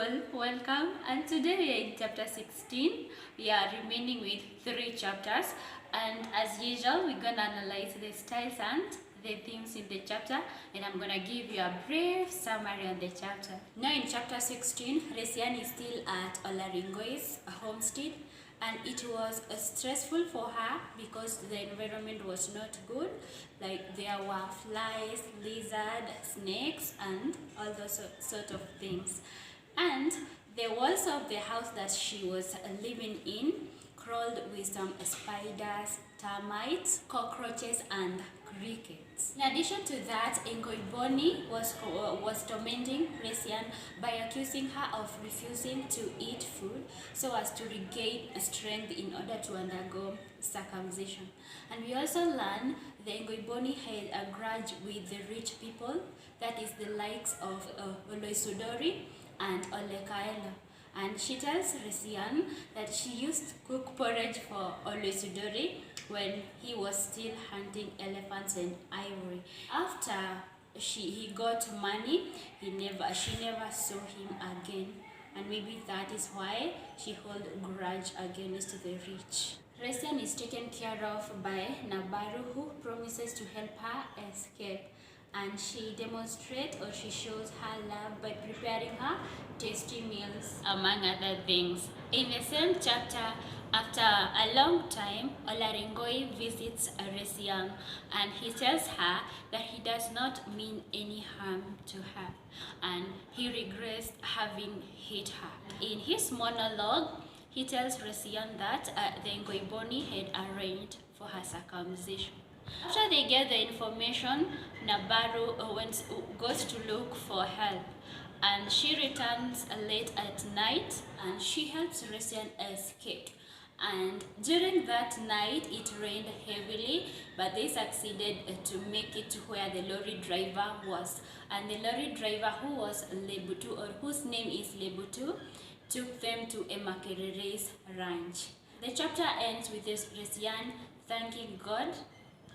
people, welcome, and today we are in chapter 16. We are remaining with 3 chapters, and as usual we're gonna analyze the styles and the themes in the chapter, and I'm gonna give you a brief summary on the chapter. Now in chapter 16, Resian is still at Olaringoi's homestead, and it was stressful for her because the environment was not good. Like there were flies, lizards, snakes, and all those sort of things. And the walls of the house that she was living in crawled with some spiders, termites, cockroaches, and crickets. In addition to that, Enkoiboni was tormenting Resian by accusing her of refusing to eat food so as to regain strength in order to undergo circumcision. And we also learn the Enkoiboni had a grudge with the rich people, that is the likes of Oloisudori and Olekaela. And she tells Resian that she used to cook porridge for Oloisudori when he was still hunting elephants and ivory. After he got money, she never saw him again, and maybe that is why she held grudge against the rich. Resian is taken care of by Nabaru, who promises to help her escape, and she demonstrates or she shows her love by preparing her tasty meals, among other things. In the same chapter, after a long time, Olaringoi visits Resian, and he tells her that he does not mean any harm to her, and he regrets having hit her. In his monologue, he tells Resian that the Ngoiboni had arranged for her circumcision. After they get the information, Nabaru goes to look for help, and she returns late at night, and she helps Resian escape. And during that night, it rained heavily, but they succeeded to make it to where the lorry driver was. And the lorry driver, who was Lebutu, or whose name is Lebutu, took them to Emakerere's ranch. The chapter ends with Resian thanking God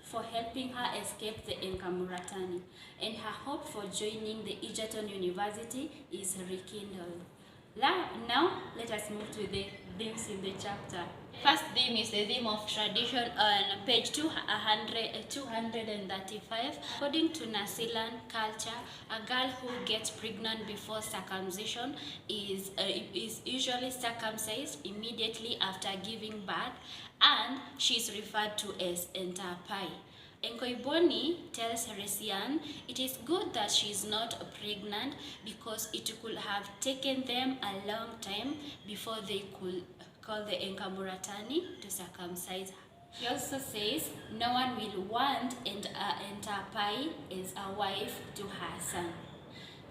for helping her escape the Enkamuratani, and her hope for joining the Egerton University is rekindled. Now, let us move to the themes in the chapter. First theme is the theme of tradition on page 235. According to Nasilan culture, a girl who gets pregnant before circumcision is usually circumcised immediately after giving birth, and she is referred to as Entapai. Enkoiboni tells Resian it is good that she is not pregnant because it could have taken them a long time before they could call the Enkamuratani to circumcise her. She also says no one will want Entapai as a wife to her son.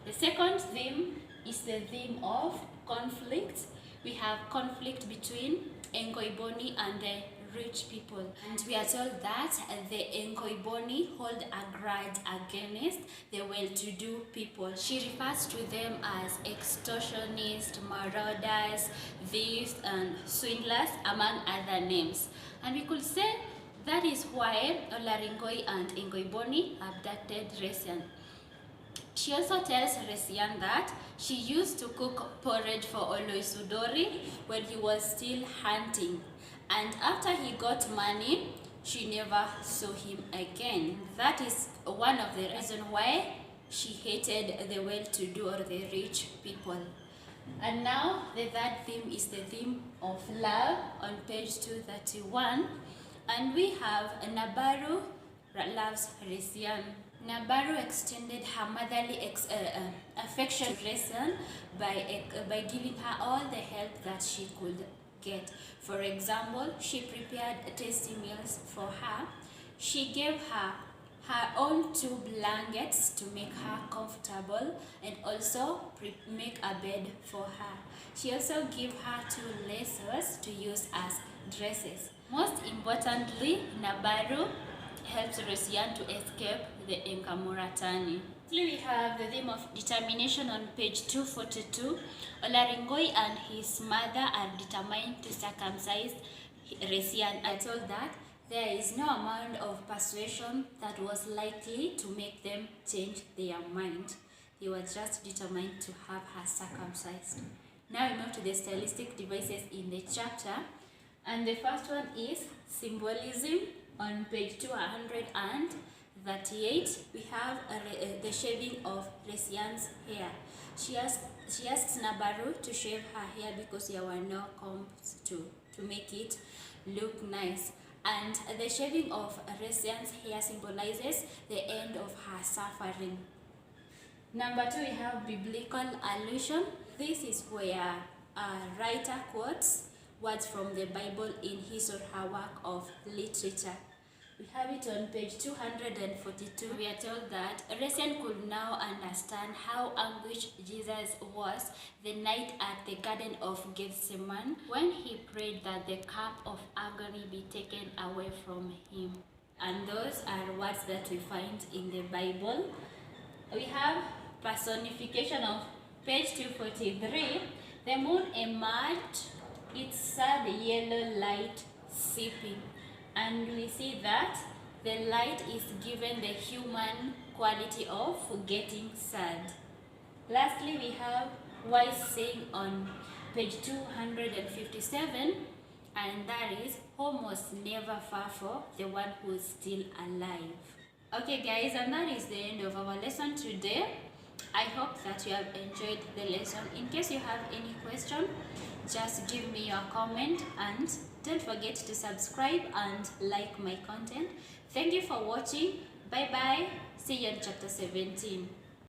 The second theme is the theme of conflict. We have conflict between Enkoiboni and the rich people, and we are told that the Enkoiboni hold a grudge against the well-to-do people. She refers to them as extortionists, marauders, thieves, and swindlers, among other names. And we could say that is why Olaringoi and Enkoiboni abducted Resian. She also tells Resian that she used to cook porridge for Oloisudori when he was still hunting, and after he got money, she never saw him again. That is one of the reasons why she hated the well-to-do or the rich people. And now the third theme is the theme of love on page 231, and we have Nabaru loves Resian. Nabaru extended her motherly affection to Resian by giving her all the help that she could get. For example, she prepared tasty meals for her. She gave her her own 2 blankets to make her comfortable, and also make a bed for her. She also gave her 2 laces to use as dresses. Most importantly, Nabaru helps Resian to escape the Enkamuratani. We have the theme of determination on page 242. Olaringoi and his mother are determined to circumcise Resian. I told that there is no amount of persuasion that was likely to make them change their mind. he was just determined to have her circumcised. Now we move to the stylistic devices in the chapter, and the first one is symbolism. On page 238, we have the shaving of Resian's hair. She asks Nabaru to shave her hair because there were no combs to make it look nice. And the shaving of Resian's hair symbolizes the end of her suffering. Number 2, we have biblical allusion. This is where a writer quotes words from the Bible in his or her work of literature. We have it on page 242. We are told that Resian could now understand how anguished Jesus was the night at the Garden of Gethsemane when he prayed that the cup of agony be taken away from him. And those are words that we find in the Bible. We have personification of page 243. The moon emerged, its sad yellow light seeping. And we see that the light is given the human quality of getting sad. Lastly, we have wise saying on page 257, and that is, home was never far for the one who is still alive. Okay guys, and that is the end of our lesson today. I hope that you have enjoyed the lesson. In case you have any question, just give me your comment, and don't forget to subscribe and like my content. Thank you for watching. Bye bye. See you in chapter 17.